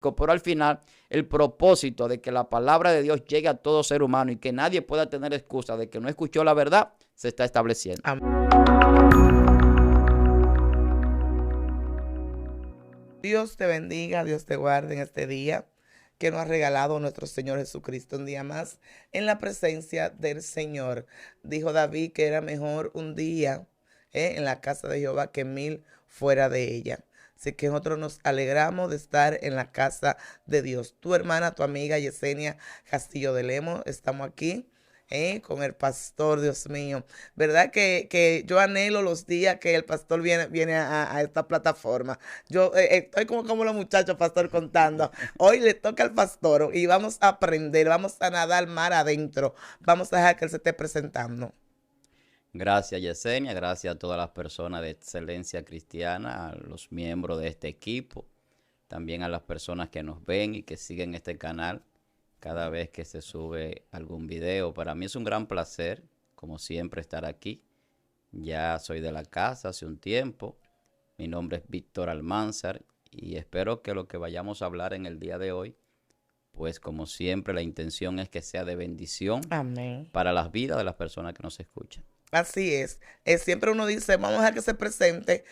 pero al final el propósito de que la palabra de Dios llegue a todo ser humano y que nadie pueda tener excusa de que no escuchó la verdad, se está estableciendo. Dios te bendiga, Dios te guarde en este día que nos ha regalado nuestro Señor Jesucristo, un día más en la presencia del Señor. Dijo David que era mejor un día en la casa de Jehová que 1000 fuera de ella. Así que nosotros nos alegramos de estar en la casa de Dios. Tu hermana, tu amiga Yesenia Castillo de Lemos, estamos aquí. Con el pastor, Dios mío. ¿Verdad que yo anhelo los días que el pastor viene a esta plataforma? Yo estoy como los muchachos, pastor, contando. Hoy le toca al pastor y vamos a aprender, vamos a nadar mar adentro. Vamos a dejar que él se esté presentando. Gracias, Yesenia. Gracias a todas las personas de Excelencia Cristiana, a los miembros de este equipo, también a las personas que nos ven y que siguen este canal cada vez que se sube algún video. Para mí es un gran placer, como siempre, estar aquí. Ya soy de la casa hace un tiempo. Mi nombre es Víctor Almanzar y espero que lo que vayamos a hablar en el día de hoy, pues como siempre, la intención es que sea de bendición. Amén. Para las vidas de las personas que nos escuchan. Así es. Siempre uno dice, vamos a dejar que se presente,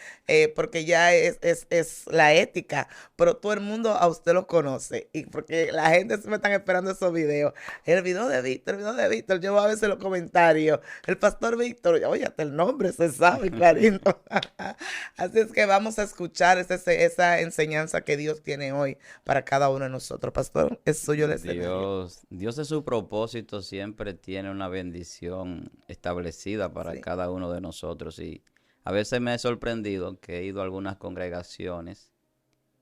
porque ya es la ética, pero todo el mundo a usted lo conoce, y porque la gente se me están esperando esos videos. El video de Víctor, yo voy a veces los comentarios, el pastor Víctor, oye, hasta el nombre se sabe, clarito. Así es que vamos a escuchar esa enseñanza que Dios tiene hoy para cada uno de nosotros. Pastor, es suyo el escenario. Dios en su propósito siempre tiene una bendición establecida para Sí. cada uno de nosotros, y a veces me he sorprendido que he ido a algunas congregaciones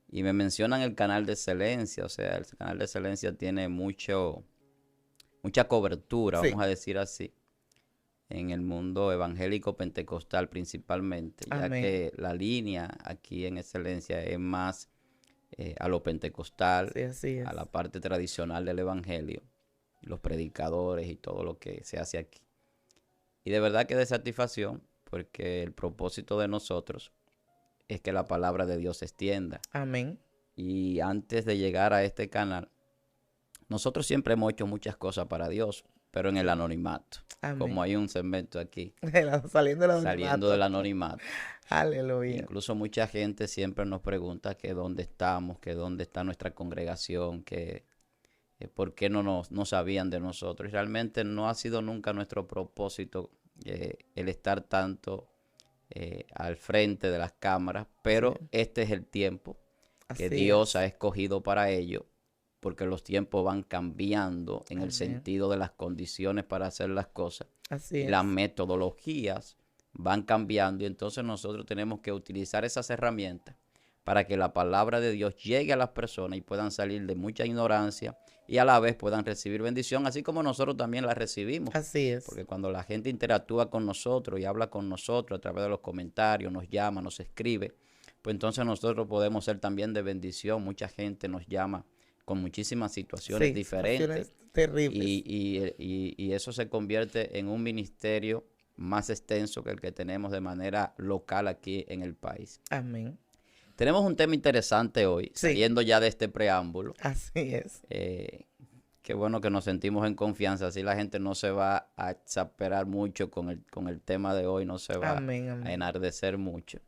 y me mencionan el canal de excelencia. O sea, el canal de excelencia tiene mucha cobertura, Sí. vamos a decir así, en el mundo evangélico pentecostal principalmente, ya Amén. que la línea aquí en excelencia es más a lo pentecostal, Sí, así es. a la parte tradicional del evangelio, los predicadores y todo lo que se hace aquí. Y de verdad que de satisfacción, porque el propósito de nosotros es que la palabra de Dios se extienda. Amén. Y antes de llegar a este canal, nosotros siempre hemos hecho muchas cosas para Dios, pero en el anonimato. Amén. Como hay un segmento aquí, Saliendo del saliendo del anonimato. Aleluya. Incluso mucha gente siempre nos pregunta que dónde estamos, que dónde está nuestra congregación, que por qué no sabían de nosotros. Y realmente no ha sido nunca nuestro propósito el estar tanto al frente de las cámaras, pero Sí. este es el tiempo que Así Dios es. ha escogido para ello, porque los tiempos van cambiando en el Amén. sentido de las condiciones para hacer las cosas. Así Y es. las metodologías van cambiando, y entonces nosotros tenemos que utilizar esas herramientas para que la palabra de Dios llegue a las personas y puedan salir de mucha ignorancia y a la vez puedan recibir bendición, así como nosotros también la recibimos. Así es. Porque cuando la gente interactúa con nosotros y habla con nosotros a través de los comentarios, nos llama, nos escribe, pues entonces nosotros podemos ser también de bendición. Mucha gente nos llama con muchísimas situaciones diferentes, situaciones terribles. y eso se convierte en un ministerio más extenso que el que tenemos de manera local aquí en el país. Amén. Tenemos un tema interesante hoy, Sí. saliendo ya de este preámbulo. Así es. Qué bueno que nos sentimos en confianza, así la gente no se va a exasperar mucho con el tema de hoy, no se va Amén, amén. a enardecer mucho.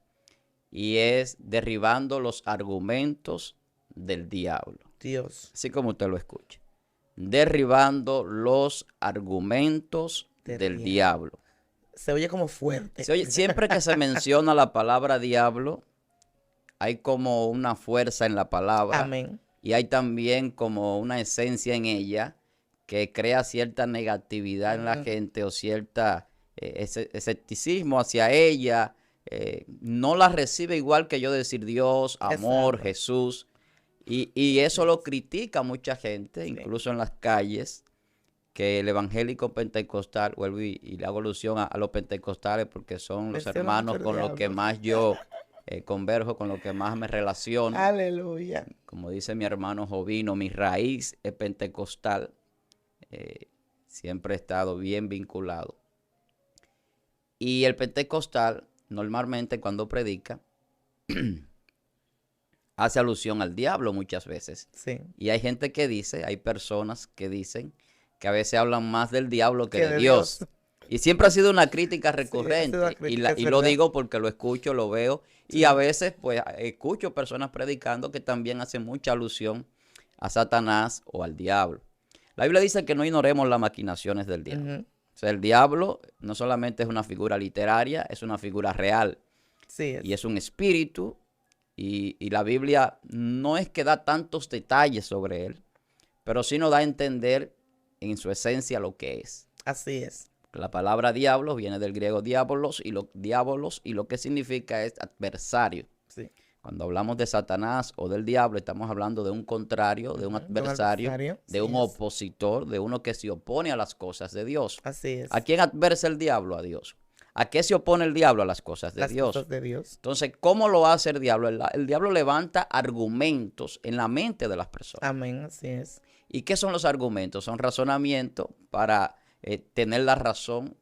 Y es derribando los argumentos del diablo. Dios. Así como usted lo escucha. Derribando los argumentos del diablo. Se oye como fuerte. Siempre que se menciona la palabra diablo, hay como una fuerza en la palabra. Amén. Y hay también como una esencia en ella que crea cierta negatividad en la gente, o cierta escepticismo hacia ella. No la recibe igual que yo decir Dios, amor, Exacto. Jesús. Y eso lo critica mucha gente, Sí. incluso en las calles, que el evangélico pentecostal, vuelvo y le hago alusión a los pentecostales porque son los Menciona hermanos mucho el con los que diablo. más yo converjo, con los que más me relaciono. Aleluya. Como dice mi hermano Jovino, mi raíz es pentecostal. Siempre he estado bien vinculado. Y el pentecostal, normalmente cuando predica, hace alusión al diablo muchas veces. Sí. Y hay gente que dice, hay personas que dicen que a veces hablan más del diablo que de de Dios. Y siempre ha sido una crítica Sí, ha sido recurrente. una crítica, es Y lo verdad. digo porque lo escucho, lo veo. Y Sí. a veces, pues, escucho personas predicando que también hacen mucha alusión a Satanás o al diablo. La Biblia dice que no ignoremos las maquinaciones del diablo. Ujú. O sea, el diablo no solamente es una figura literaria, es una figura real. Sí, Y es un espíritu. Y la Biblia no es que da tantos detalles sobre él, pero sí nos da a entender en su esencia lo que es. así es. La palabra diablo viene del griego diabolos y lo que significa es adversario. Sí. Cuando hablamos de Satanás o del diablo, estamos hablando de un contrario, de un Ujú, adversario, de sí un es. opositor, de uno que se opone a las cosas de Dios. Así es. ¿A quién adversa el diablo? A Dios. ¿A qué se opone el diablo? A las cosas de Las Dios. cosas de Dios. Entonces, ¿cómo lo hace el diablo? El diablo levanta argumentos en la mente de las personas. Amén, así es. ¿Y qué son los argumentos? Son razonamientos para tener la razón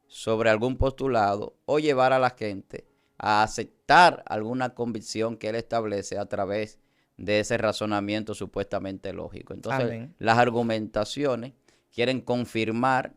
sobre algún postulado o llevar a la gente a aceptar alguna convicción que él establece a través de ese razonamiento supuestamente lógico. Entonces, Amén. las argumentaciones quieren confirmar,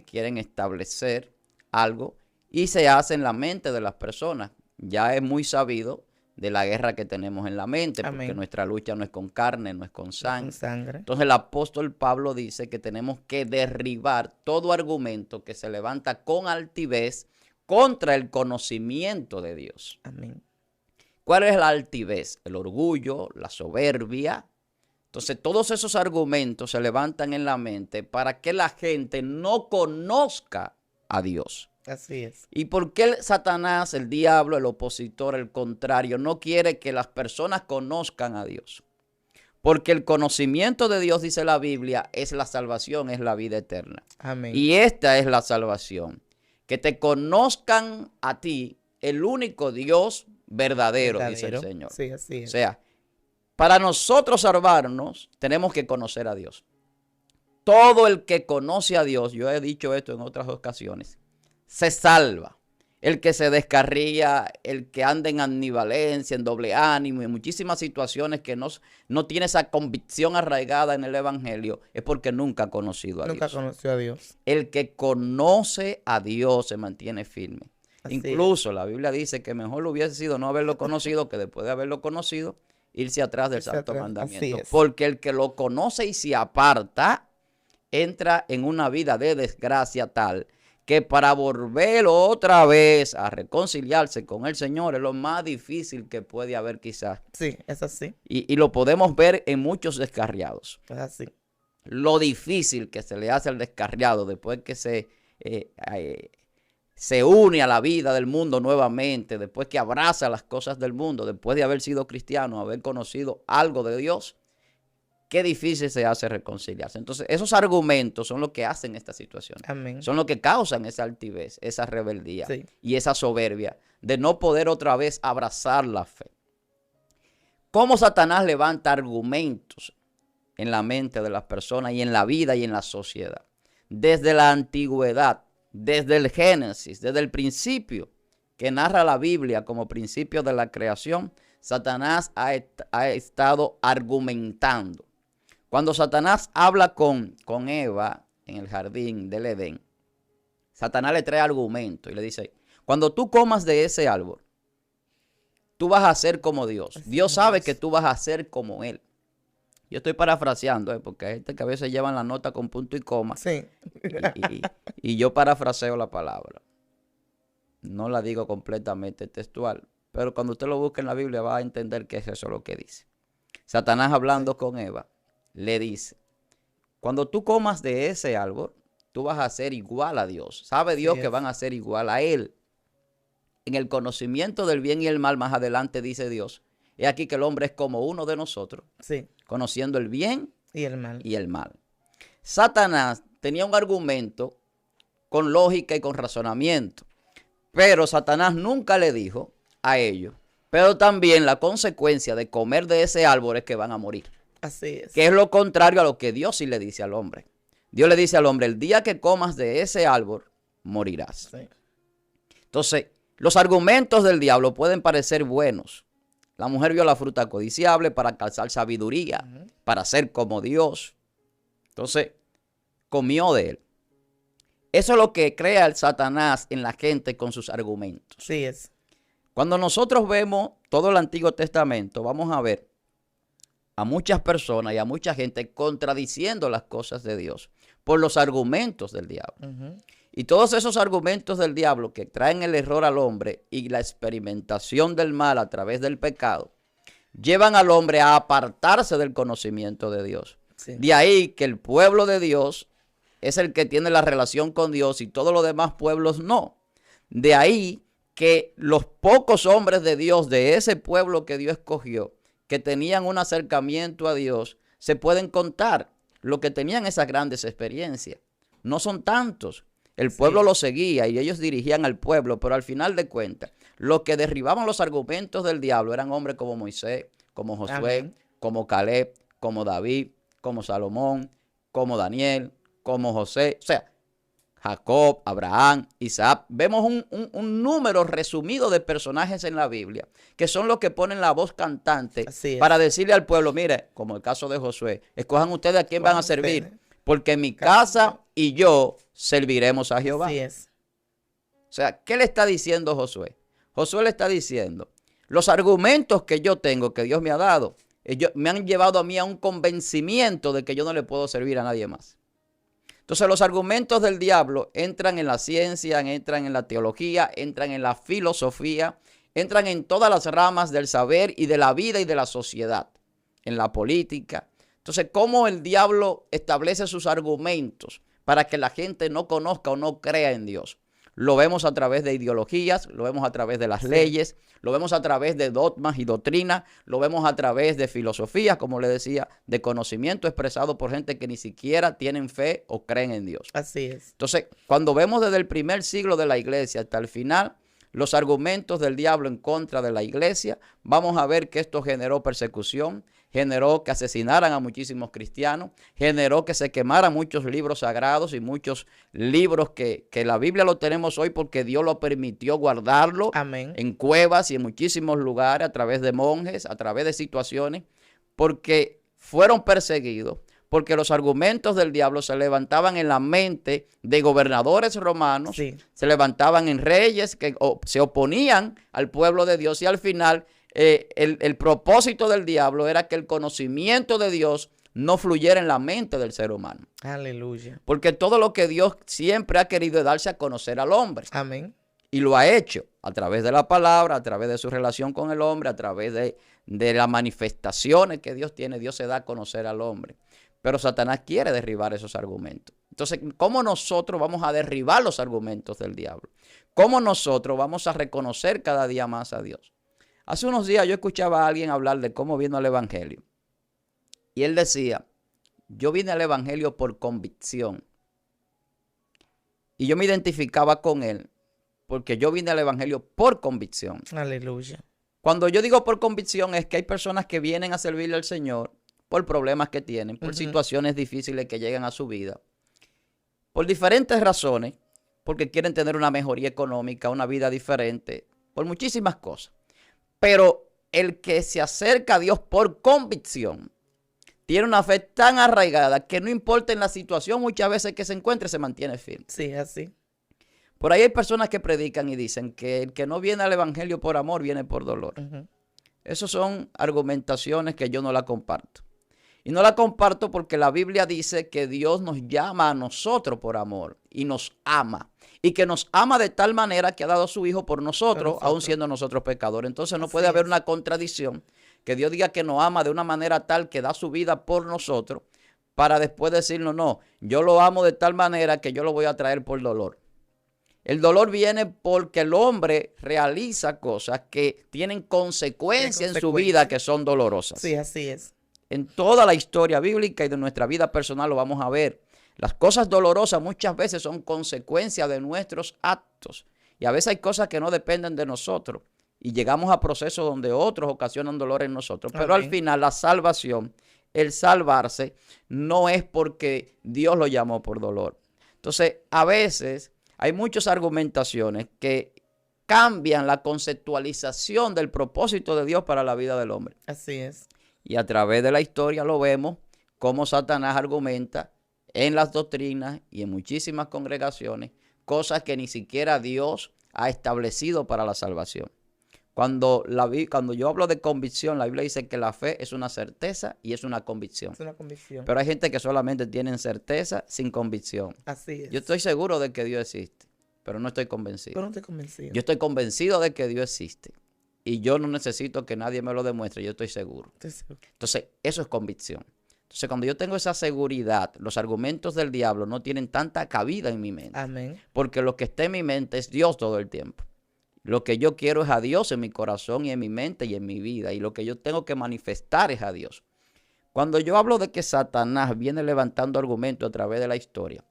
quieren establecer algo y se hace en la mente de las personas. Ya es muy sabido de la guerra que tenemos en la mente, porque Amén. nuestra lucha no es con carne, no es con Con sangre. sangre. Entonces el apóstol Pablo dice que tenemos que derribar todo argumento que se levanta con altivez contra el conocimiento de Dios. Amén. ¿Cuál es la altivez? El orgullo, la soberbia. Entonces todos esos argumentos se levantan en la mente para que la gente no conozca a Dios. Así es. ¿Y por qué Satanás, el diablo, el opositor, el contrario, no quiere que las personas conozcan a Dios? Porque el conocimiento de Dios, dice la Biblia, es la salvación, es la vida eterna. Amén. Y esta es la salvación. Que te conozcan a ti, el único Dios verdadero, dice el Señor. Sí, así es. O sea, para nosotros salvarnos, tenemos que conocer a Dios. Todo el que conoce a Dios, yo he dicho esto en otras ocasiones, se salva. El que se descarría, el que anda en ambivalencia, en doble ánimo, en muchísimas situaciones que no tiene esa convicción arraigada en el Evangelio, es porque nunca ha conocido a Nunca Dios. conoció a Dios. El que conoce a Dios se mantiene firme. Así Incluso la Biblia dice que mejor lo hubiese sido no haberlo conocido que después de haberlo conocido, irse atrás del Irse santo atrás, mandamiento. así es. Porque el que lo conoce y se aparta, entra en una vida de desgracia tal que para volver otra vez a reconciliarse con el Señor es lo más difícil que puede haber quizás. Sí, es así. Y lo podemos ver en muchos descarriados. Es así. Lo difícil que se le hace al descarriado después que se une a la vida del mundo nuevamente, después que abraza las cosas del mundo, después de haber sido cristiano, haber conocido algo de Dios. Qué difícil se hace reconciliarse. Entonces, esos argumentos son los que hacen esta situación. Amén. Son los que causan esa altivez, esa rebeldía Sí. y esa soberbia de no poder otra vez abrazar la fe. ¿Cómo Satanás levanta argumentos en la mente de las personas y en la vida y en la sociedad? Desde la antigüedad, desde el Génesis, desde el principio que narra la Biblia como principio de la creación, Satanás ha estado argumentando. Cuando Satanás habla con Eva en el jardín del Edén, Satanás le trae argumento y le dice, cuando tú comas de ese árbol, tú vas a ser como Dios. Dios sabe que tú vas a ser como Él. Yo estoy parafraseando, porque hay gente que a veces llevan la nota con punto y coma. Sí. Y yo parafraseo la palabra. No la digo completamente textual, pero cuando usted lo busque en la Biblia va a entender que es eso lo que dice. Satanás hablando con Eva, le dice, cuando tú comas de ese árbol, tú vas a ser igual a Dios. Sabe Dios que van a ser igual a Él. En el conocimiento del bien y el mal, más adelante dice Dios, es aquí que el hombre es como uno de nosotros, Sí. conociendo el bien Y el mal. y el mal. Satanás tenía un argumento con lógica y con razonamiento, pero Satanás nunca le dijo a ellos, pero también la consecuencia de comer de ese árbol es que van a morir. Así es. Que es lo contrario a lo que Dios sí le dice al hombre. Dios le dice al hombre, el día que comas de ese árbol, morirás. Sí. Entonces, los argumentos del diablo pueden parecer buenos La mujer vio la fruta codiciable para alcanzar sabiduría, para ser como Dios. Entonces, comió de él. Eso es lo que crea el Satanás en la gente con sus argumentos. Sí es. Cuando nosotros vemos todo el Antiguo Testamento, vamos a ver a muchas personas y a mucha gente contradiciendo las cosas de Dios por los argumentos del diablo. Y todos esos argumentos del diablo que traen el error al hombre y la experimentación del mal a través del pecado, llevan al hombre a apartarse del conocimiento de Dios. Sí. De ahí que el pueblo de Dios es el que tiene la relación con Dios y todos los demás pueblos no. De ahí que los pocos hombres de Dios, de ese pueblo que Dios escogió, que tenían un acercamiento a Dios, se pueden contar los que tenían esas grandes experiencias. No son tantos. El pueblo lo seguía y ellos dirigían al pueblo, pero al final de cuentas, los que derribaban los argumentos del diablo eran hombres como Moisés, como Josué, como Caleb, como David, como Salomón, como Daniel, como José, o sea, Jacob, Abraham, Isaac. Vemos un número resumido de personajes en la Biblia, que son los que ponen la voz cantante para decirle al pueblo, mire, como el caso de Josué, escojan ustedes a quién van a servir, porque en mi casa y yo serviremos a Jehová. Así es. O sea, ¿qué le está diciendo Josué? Josué le está diciendo, los argumentos que yo tengo, que Dios me ha dado, ellos me han llevado a mí a un convencimiento de que yo no le puedo servir a nadie más. Entonces los argumentos del diablo entran en la ciencia, entran en la teología, entran en la filosofía, entran en todas las ramas del saber y de la vida y de la sociedad, en la política. Entonces, ¿cómo el diablo establece sus argumentos para que la gente no conozca o no crea en Dios? Lo vemos a través de ideologías, lo vemos a través de las leyes, lo vemos a través de dogmas y doctrinas, lo vemos a través de filosofías, como le decía, de conocimiento expresado por gente que ni siquiera tienen fe o creen en Dios. Así es. Entonces, cuando vemos desde el primer siglo de la iglesia hasta el final, los argumentos del diablo en contra de la iglesia, vamos a ver que esto generó persecución, generó que asesinaran a muchísimos cristianos, generó que se quemaran muchos libros sagrados y muchos libros que la Biblia lo tenemos hoy porque Dios lo permitió guardarlo. Amén. En cuevas y en muchísimos lugares a través de monjes, a través de situaciones, porque fueron perseguidos, porque los argumentos del diablo se levantaban en la mente de gobernadores romanos, se levantaban en reyes que se oponían al pueblo de Dios y al final el propósito del diablo era que el conocimiento de Dios no fluyera en la mente del ser humano. Aleluya. Porque todo lo que Dios siempre ha querido es darse a conocer al hombre. Amén. Y lo ha hecho a través de la palabra, a través de su relación con el hombre, a través de las manifestaciones que Dios tiene. Dios se da a conocer al hombre. Pero Satanás quiere derribar esos argumentos. Entonces, ¿cómo nosotros vamos a derribar los argumentos del diablo? ¿Cómo nosotros vamos a reconocer cada día más a Dios? Hace unos días yo escuchaba a alguien hablar de cómo vino al evangelio. Y él decía, yo vine al evangelio por convicción. Y yo me identificaba con él porque yo vine al evangelio por convicción. Aleluya. Cuando yo digo por convicción es que hay personas que vienen a servirle al Señor por problemas que tienen, por situaciones difíciles que llegan a su vida, por diferentes razones, porque quieren tener una mejoría económica, una vida diferente, por muchísimas cosas. Pero el que se acerca a Dios por convicción tiene una fe tan arraigada que no importa en la situación muchas veces que se encuentre, se mantiene firme. Sí, así. Por ahí hay personas que predican y dicen que el que no viene al evangelio por amor viene por dolor. Esas son argumentaciones que yo no la comparto. Y no la comparto porque la Biblia dice que Dios nos llama a nosotros por amor y nos ama. Y que nos ama de tal manera que ha dado a su Hijo por nosotros, aun siendo nosotros pecadores. Entonces no puede haber una contradicción que Dios diga que nos ama de una manera tal que da su vida por nosotros para después decirnos, no, yo lo amo de tal manera que yo lo voy a traer por dolor. El dolor viene porque el hombre realiza cosas que tienen consecuencias en su vida que son dolorosas. Sí, así es. En toda la historia bíblica y de nuestra vida personal lo vamos a ver. Las cosas dolorosas muchas veces son consecuencia de nuestros actos. Y a veces hay cosas que no dependen de nosotros. Y llegamos a procesos donde otros ocasionan dolor en nosotros. Pero al final la salvación, el salvarse, no es porque Dios lo llamó por dolor. Entonces, a veces hay muchas argumentaciones que cambian la conceptualización del propósito de Dios para la vida del hombre. Así es. Y a través de la historia lo vemos cómo Satanás argumenta en las doctrinas y en muchísimas congregaciones cosas que ni siquiera Dios ha establecido para la salvación. Cuando yo hablo de convicción, la Biblia dice que la fe es una certeza y es una convicción. Es una convicción. Pero hay gente que solamente tiene certeza sin convicción. Así es. Yo estoy seguro de que Dios existe, pero no estoy convencido. Pero no estoy convencido. Yo estoy convencido de que Dios existe y yo no necesito que nadie me lo demuestre, yo estoy seguro. Entonces, eso es convicción. Entonces, cuando yo tengo esa seguridad, los argumentos del diablo no tienen tanta cabida en mi mente. Amén. Porque lo que está en mi mente es Dios todo el tiempo. Lo que yo quiero es a Dios en mi corazón y en mi mente y en mi vida. Y lo que yo tengo que manifestar es a Dios. Cuando yo hablo de que Satanás viene levantando argumentos a través de la historia,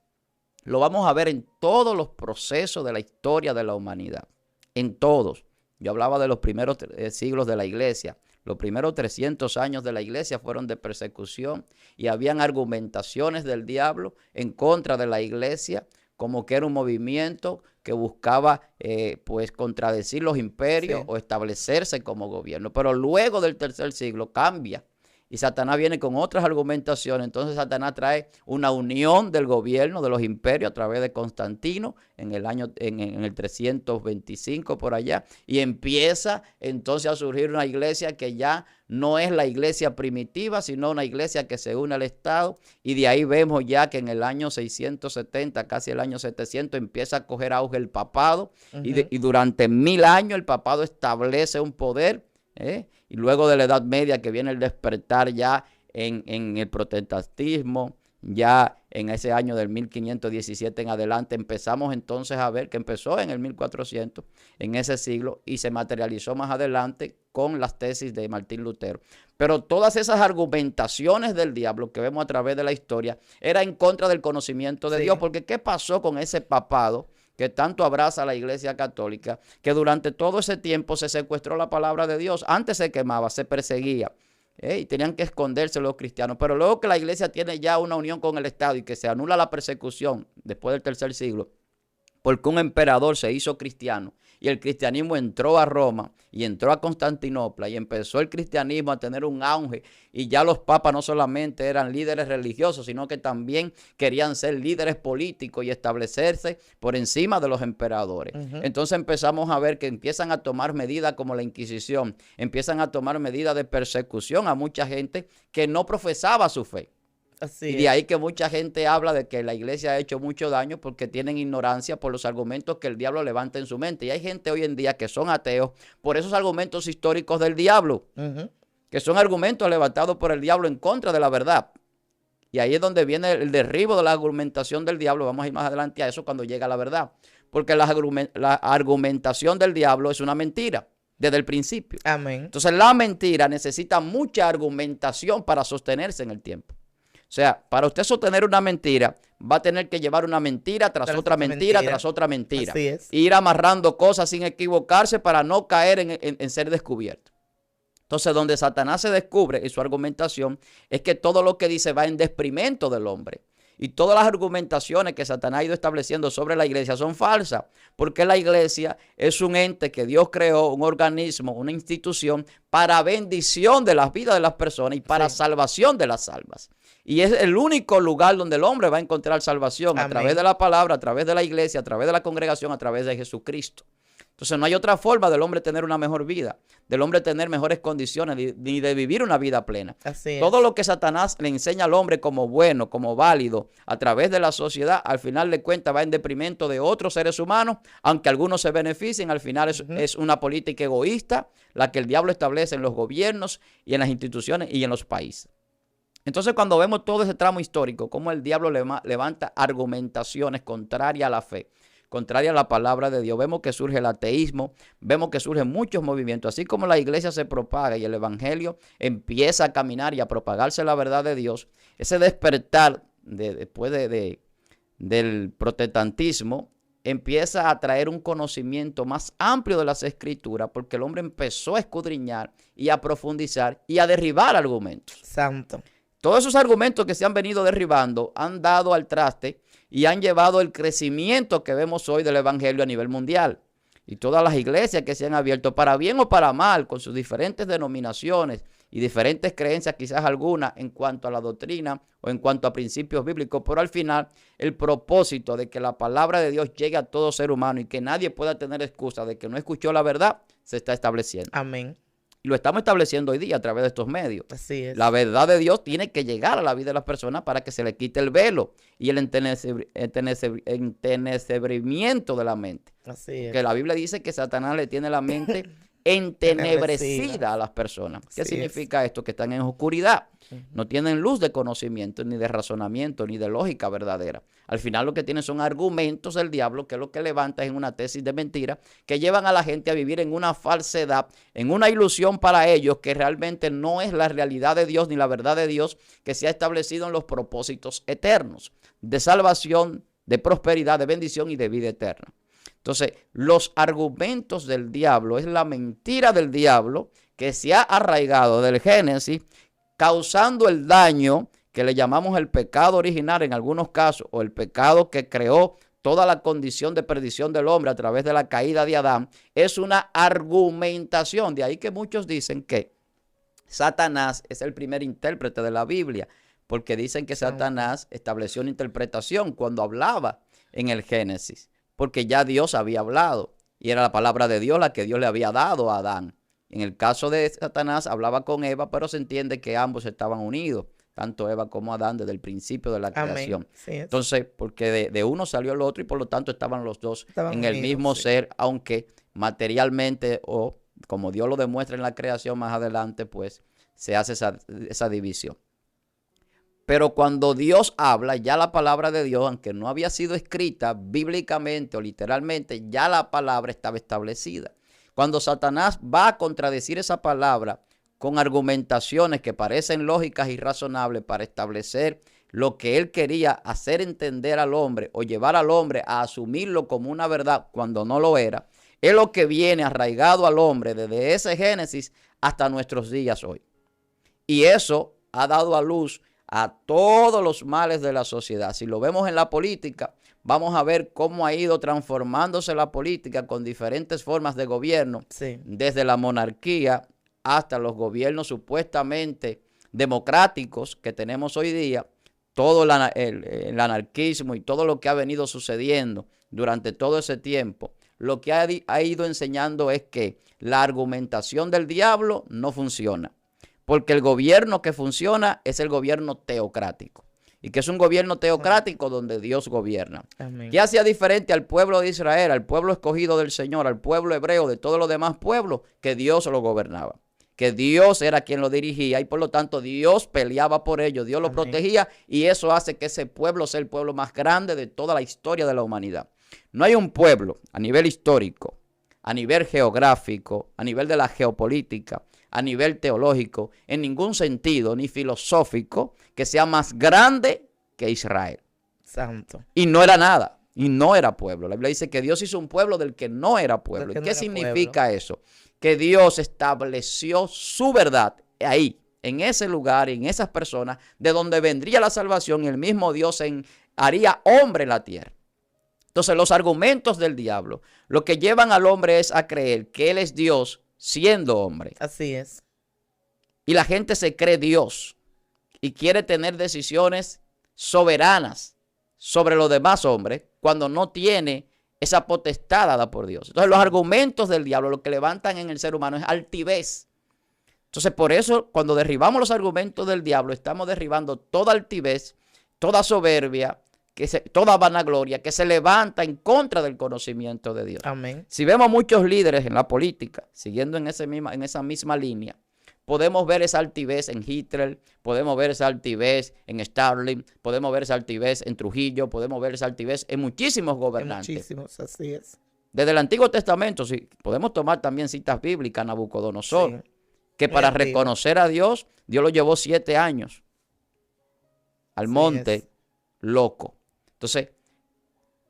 lo vamos a ver en todos los procesos de la historia de la humanidad. En todos. Yo hablaba de los primeros siglos de la iglesia. Los primeros 300 años de la iglesia fueron de persecución y habían argumentaciones del diablo en contra de la iglesia, como que era un movimiento que buscaba pues contradecir los imperios o establecerse como gobierno. Pero luego del tercer siglo cambia y Satanás viene con otras argumentaciones. Entonces Satanás trae una unión del gobierno de los imperios a través de Constantino en el 325 por allá, y empieza entonces a surgir una iglesia que ya no es la iglesia primitiva, sino una iglesia que se une al Estado, y de ahí vemos ya que en el año 670, casi el año 700, empieza a coger auge el papado, y durante 1000 años el papado establece un poder, y luego de la Edad Media que viene el despertar ya en el protestantismo, ya en ese año del 1517 en adelante empezamos entonces a ver que empezó en el 1400, en ese siglo, y se materializó más adelante con las tesis de Martín Lutero. Pero todas esas argumentaciones del diablo que vemos a través de la historia era en contra del conocimiento de Dios, porque ¿qué pasó con ese papado que tanto abraza a la Iglesia Católica? Que durante todo ese tiempo se secuestró la palabra de Dios. Antes se quemaba, se perseguía, y tenían que esconderse los cristianos. Pero luego que la iglesia tiene ya una unión con el Estado y que se anula la persecución después del tercer siglo, porque un emperador se hizo cristiano y el cristianismo entró a Roma y entró a Constantinopla y empezó el cristianismo a tener un auge, y ya los papas no solamente eran líderes religiosos, sino que también querían ser líderes políticos y establecerse por encima de los emperadores. Entonces empezamos a ver que empiezan a tomar medidas como la Inquisición, empiezan a tomar medidas de persecución a mucha gente que no profesaba su fe. Así y de ahí que mucha gente habla de que la iglesia ha hecho mucho daño porque tienen ignorancia por los argumentos que el diablo levanta en su mente. Y hay gente hoy en día que son ateos por esos argumentos históricos del diablo, que son argumentos levantados por el diablo en contra de la verdad. Y ahí es donde viene el derribo de la argumentación del diablo. Vamos a ir más adelante a eso cuando llega la verdad. Porque la argumentación del diablo es una mentira desde el principio. Amén. Entonces la mentira necesita mucha argumentación para sostenerse en el tiempo. O sea, para usted sostener una mentira, va a tener que llevar una mentira tras otra mentira, tras otra mentira. Así es. Ir amarrando cosas sin equivocarse para no caer en ser descubierto. Entonces, donde Satanás se descubre en su argumentación es que todo lo que dice va en detrimento del hombre. Y todas las argumentaciones que Satanás ha ido estableciendo sobre la iglesia son falsas, porque la iglesia es un ente que Dios creó, un organismo, una institución para bendición de las vidas de las personas y para salvación de las almas. Y es el único lugar donde el hombre va a encontrar salvación. Amén. A través de la palabra, a través de la iglesia, a través de la congregación, a través de Jesucristo. Entonces no hay otra forma del hombre tener una mejor vida, del hombre tener mejores condiciones, ni de vivir una vida plena. Así es. Todo lo que Satanás le enseña al hombre como bueno, como válido, a través de la sociedad, al final de cuentas va en detrimento de otros seres humanos, aunque algunos se beneficien, al final es una política egoísta, la que el diablo establece en los gobiernos y en las instituciones y en los países. Entonces, cuando vemos todo ese tramo histórico, cómo el diablo levanta argumentaciones contrarias a la fe, contraria a la palabra de Dios, vemos que surge el ateísmo, vemos que surgen muchos movimientos, así como la iglesia se propaga y el evangelio empieza a caminar y a propagarse la verdad de Dios. Ese despertar después del protestantismo empieza a traer un conocimiento más amplio de las escrituras, porque el hombre empezó a escudriñar y a profundizar y a derribar argumentos. Santo. Todos esos argumentos que se han venido derribando han dado al traste y han llevado el crecimiento que vemos hoy del evangelio a nivel mundial. y todas las iglesias que se han abierto, para bien o para mal, con sus diferentes denominaciones y diferentes creencias, quizás algunas en cuanto a la doctrina o en cuanto a principios bíblicos, pero al final el propósito de que la palabra de Dios llegue a todo ser humano y que nadie pueda tener excusa de que no escuchó la verdad, se está estableciendo. Amén. Y lo estamos estableciendo hoy día a través de estos medios. Así es. La verdad de Dios tiene que llegar a la vida de las personas para que se le quite el velo y el entenebrimiento de la mente. Así es. Que la Biblia dice que Satanás le tiene la mente entenebrecida a las personas. ¿Qué Así significa esto? Que están en oscuridad. No tienen luz de conocimiento, ni de razonamiento, ni de lógica verdadera. Al final lo que tienen son argumentos del diablo, que lo que levanta es una tesis de mentira, que llevan a la gente a vivir en una falsedad, en una ilusión para ellos, que realmente no es la realidad de Dios, ni la verdad de Dios, que se ha establecido en los propósitos eternos, de salvación, de prosperidad, de bendición y de vida eterna. Entonces, los argumentos del diablo es la mentira del diablo que se ha arraigado del Génesis, causando el daño que le llamamos el pecado original en algunos casos, o el pecado que creó toda la condición de perdición del hombre a través de la caída de Adán. Es una argumentación. De ahí que muchos dicen que Satanás es el primer intérprete de la Biblia, porque dicen que Satanás estableció una interpretación cuando hablaba en el Génesis, porque ya Dios había hablado y era la palabra de Dios la que Dios le había dado a Adán. En el caso de Satanás hablaba con Eva, pero se entiende que ambos estaban unidos, tanto Eva como Adán, desde el principio de la creación. Sí, entonces, porque de uno salió el otro y por lo tanto estaban los dos en el mismo ser, aunque materialmente o como Dios lo demuestra en la creación más adelante, pues se hace esa división. Pero cuando Dios habla, ya la palabra de Dios, aunque no había sido escrita bíblicamente o literalmente, ya la palabra estaba establecida. Cuando Satanás va a contradecir esa palabra con argumentaciones que parecen lógicas y razonables para establecer lo que él quería hacer entender al hombre o llevar al hombre a asumirlo como una verdad cuando no lo era, es lo que viene arraigado al hombre desde ese Génesis hasta nuestros días hoy. Y eso ha dado a luz a todos los males de la sociedad. Si lo vemos en la política, vamos a ver cómo ha ido transformándose la política con diferentes formas de gobierno, sí, desde la monarquía hasta los gobiernos supuestamente democráticos que tenemos hoy día, todo el anarquismo y todo lo que ha venido sucediendo durante todo ese tiempo. Lo que ha ido enseñando es que la argumentación del diablo no funciona, porque el gobierno que funciona es el gobierno teocrático. Y que es un gobierno teocrático donde Dios gobierna. Amén. ¿Qué hacía diferente al pueblo de Israel, al pueblo escogido del Señor, al pueblo hebreo, de todos los demás pueblos? Que Dios lo gobernaba, que Dios era quien lo dirigía y por lo tanto Dios peleaba por ellos, Dios lo protegía, y eso hace que ese pueblo sea el pueblo más grande de toda la historia de la humanidad. No hay un pueblo a nivel histórico, a nivel geográfico, a nivel de la geopolítica, a nivel teológico, en ningún sentido, ni filosófico, que sea más grande que Israel. Santo. Y no era nada, y no era pueblo. La Biblia dice que Dios hizo un pueblo del que no era pueblo. ¿Y qué significa eso? Que Dios estableció su verdad ahí, en ese lugar, en esas personas, de donde vendría la salvación, y el mismo Dios haría hombre en la tierra. Entonces, los argumentos del diablo, lo que llevan al hombre es a creer que él es Dios siendo hombre. Así es. Y la gente se cree Dios y quiere tener decisiones soberanas sobre los demás hombres cuando no tiene esa potestad dada por Dios. Entonces, los argumentos del diablo lo que levantan en el ser humano es altivez. Entonces, por eso, cuando derribamos los argumentos del diablo, estamos derribando toda altivez, toda soberbia, toda vanagloria que se levanta en contra del conocimiento de Dios. Amén. Si vemos muchos líderes en la política, siguiendo en esa misma línea, podemos ver esa altivez en Hitler, podemos ver esa altivez en Stalin, podemos ver esa altivez en Trujillo, podemos ver esa altivez en muchísimos gobernantes. En muchísimos, así es. Desde el Antiguo Testamento, sí, podemos tomar también citas bíblicas, Nabucodonosor, sí, que para reconocer a Dios, Dios lo llevó 7 años al monte loco. Entonces,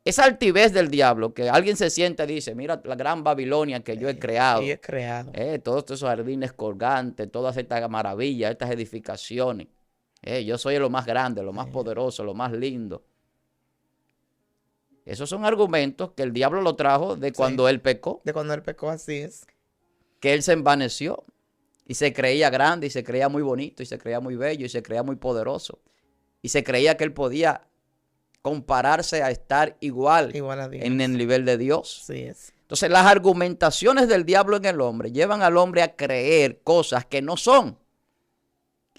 esa altivez del diablo, que alguien se siente y dice, mira la gran Babilonia que yo he creado. Sí, he creado. Todos esos jardines colgantes, todas estas maravillas, estas edificaciones. Yo soy lo más grande, lo más poderoso, lo más lindo. Esos son argumentos que el diablo lo trajo de cuando él pecó. De cuando él pecó, así es. Que él se envaneció y se creía grande y se creía muy bonito y se creía muy bello y se creía muy poderoso. Y se creía que él podía compararse a estar igual a Dios, en el nivel de Dios. Así es. Entonces las argumentaciones del diablo en el hombre llevan al hombre a creer cosas que no son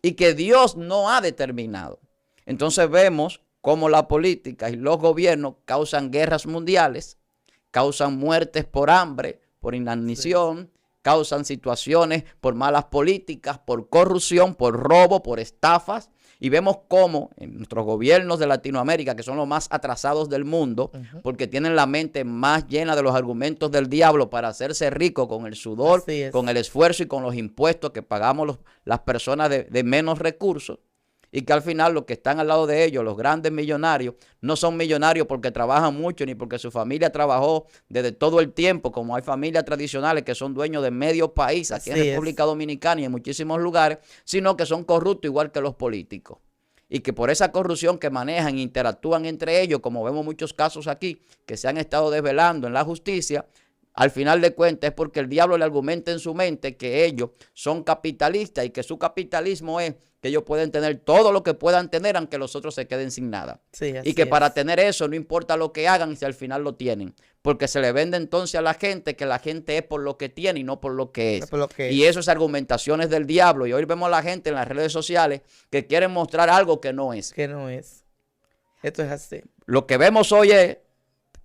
y que Dios no ha determinado. Entonces vemos cómo la política y los gobiernos causan guerras mundiales, causan muertes por hambre, por inanición, causan situaciones por malas políticas, por corrupción, por robo, por estafas. Y vemos cómo en nuestros gobiernos de Latinoamérica, que son los más atrasados del mundo, porque tienen la mente más llena de los argumentos del diablo para hacerse rico con el sudor, con el esfuerzo y con los impuestos que pagamos las personas de menos recursos. Y que al final los que están al lado de ellos, los grandes millonarios, no son millonarios porque trabajan mucho ni porque su familia trabajó desde todo el tiempo, como hay familias tradicionales que son dueños de medio país aquí en República Dominicana y en muchísimos lugares, sino que son corruptos igual que los políticos. Y que por esa corrupción que manejan e interactúan entre ellos, como vemos muchos casos aquí, que se han estado desvelando en la justicia, al final de cuentas es porque el diablo le argumenta en su mente que ellos son capitalistas y que su capitalismo es que ellos pueden tener todo lo que puedan tener aunque los otros se queden sin nada. Y que para tener eso no importa lo que hagan si al final lo tienen. Porque se le vende entonces a la gente que la gente es por lo que tiene y no por lo que es. Y eso es argumentaciones del diablo. Y hoy vemos a la gente en las redes sociales que quieren mostrar algo que no es. Que no es. Esto es así. Lo que vemos hoy es,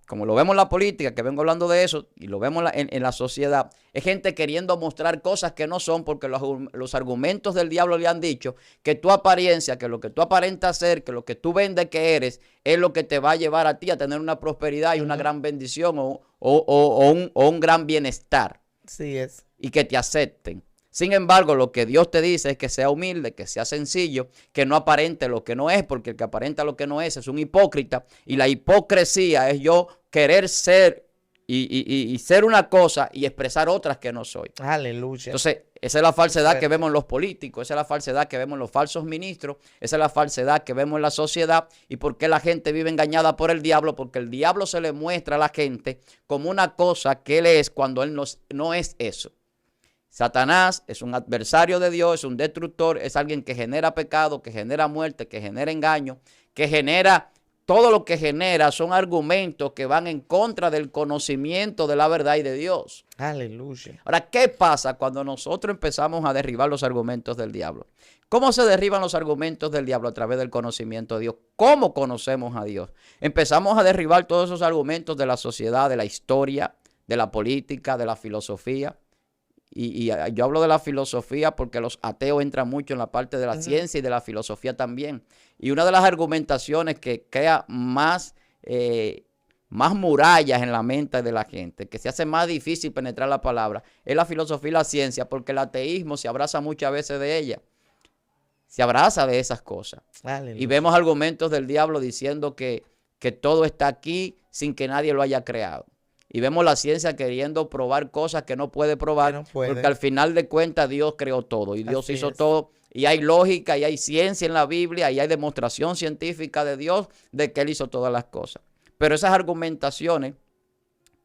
como lo vemos en la política, que vengo hablando de eso, y lo vemos en la sociedad, es gente queriendo mostrar cosas que no son porque los argumentos del diablo le han dicho que tu apariencia, que lo que tú aparentas ser, que lo que tú vendes que eres, es lo que te va a llevar a ti a tener una prosperidad y una gran bendición o un gran bienestar. Sí es. Y que te acepten. Sin embargo, lo que Dios te dice es que sea humilde, que sea sencillo, que no aparente lo que no es, porque el que aparenta lo que no es un hipócrita. Y la hipocresía es yo querer ser y ser una cosa y expresar otras que no soy. Aleluya. Entonces, esa es la falsedad que vemos en los políticos, esa es la falsedad que vemos en los falsos ministros, esa es la falsedad que vemos en la sociedad. ¿Y por qué la gente vive engañada por el diablo? Porque el diablo se le muestra a la gente como una cosa que él es cuando él no es eso. Satanás es un adversario de Dios, es un destructor, es alguien que genera pecado, que genera muerte, que genera engaño, que genera, todo lo que genera son argumentos que van en contra del conocimiento de la verdad y de Dios. Aleluya. Ahora, ¿qué pasa cuando nosotros empezamos a derribar los argumentos del diablo? ¿Cómo se derriban los argumentos del diablo? A través del conocimiento de Dios. ¿Cómo conocemos a Dios? Empezamos a derribar todos esos argumentos de la sociedad, de la historia, de la política, de la filosofía. Y yo hablo de la filosofía porque los ateos entran mucho en la parte de la ciencia y de la filosofía también. Y una de las argumentaciones que crea más murallas en la mente de la gente, que se hace más difícil penetrar la palabra, es la filosofía y la ciencia, porque el ateísmo se abraza muchas veces de ella. Se abraza de esas cosas. Aleluya. Y vemos argumentos del diablo diciendo que todo está aquí sin que nadie lo haya creado. Y vemos la ciencia queriendo probar cosas que no puede probar, porque al final de cuentas Dios creó todo y Dios hizo todo. Y hay lógica y hay ciencia en la Biblia y hay demostración científica de Dios de que Él hizo todas las cosas. Pero esas argumentaciones,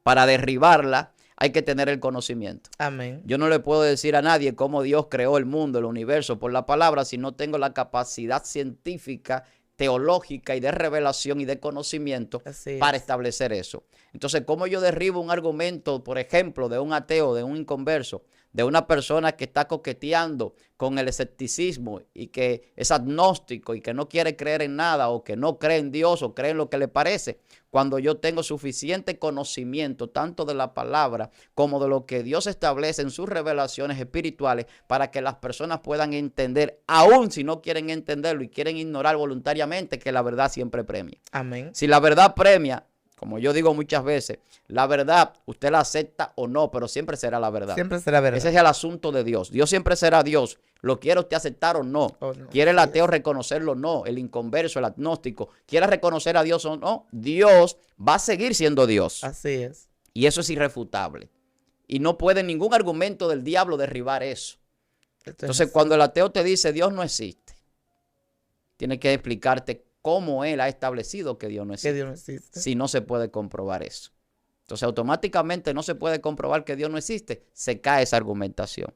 para derribarlas, hay que tener el conocimiento. Amén. Yo no le puedo decir a nadie cómo Dios creó el mundo, el universo, por la palabra, si no tengo la capacidad científica, teológica y de revelación y de conocimiento para establecer eso. Entonces, ¿cómo yo derribo un argumento, por ejemplo, de un ateo, de un inconverso, de una persona que está coqueteando con el escepticismo y que es agnóstico y que no quiere creer en nada o que no cree en Dios o cree en lo que le parece? Cuando yo tengo suficiente conocimiento tanto de la palabra como de lo que Dios establece en sus revelaciones espirituales para que las personas puedan entender, aun si no quieren entenderlo y quieren ignorar voluntariamente, que la verdad siempre premia. Amén. Si la verdad premia, como yo digo muchas veces, la verdad usted la acepta o no, pero siempre será la verdad. Siempre será verdad. Ese es el asunto de Dios. Dios siempre será Dios. ¿Lo quiere usted aceptar o no? ¿Quiere el ateo reconocerlo o no? El inconverso, el agnóstico, ¿quiere reconocer a Dios o no? Dios va a seguir siendo Dios. Así es. Y eso es irrefutable. Y no puede ningún argumento del diablo derribar eso. Entonces, cuando el ateo te dice Dios no existe, tiene que explicarte cómo él ha establecido que Dios no existe. Que Dios no existe. Si no se puede comprobar eso. Entonces, automáticamente no se puede comprobar que Dios no existe, se cae esa argumentación.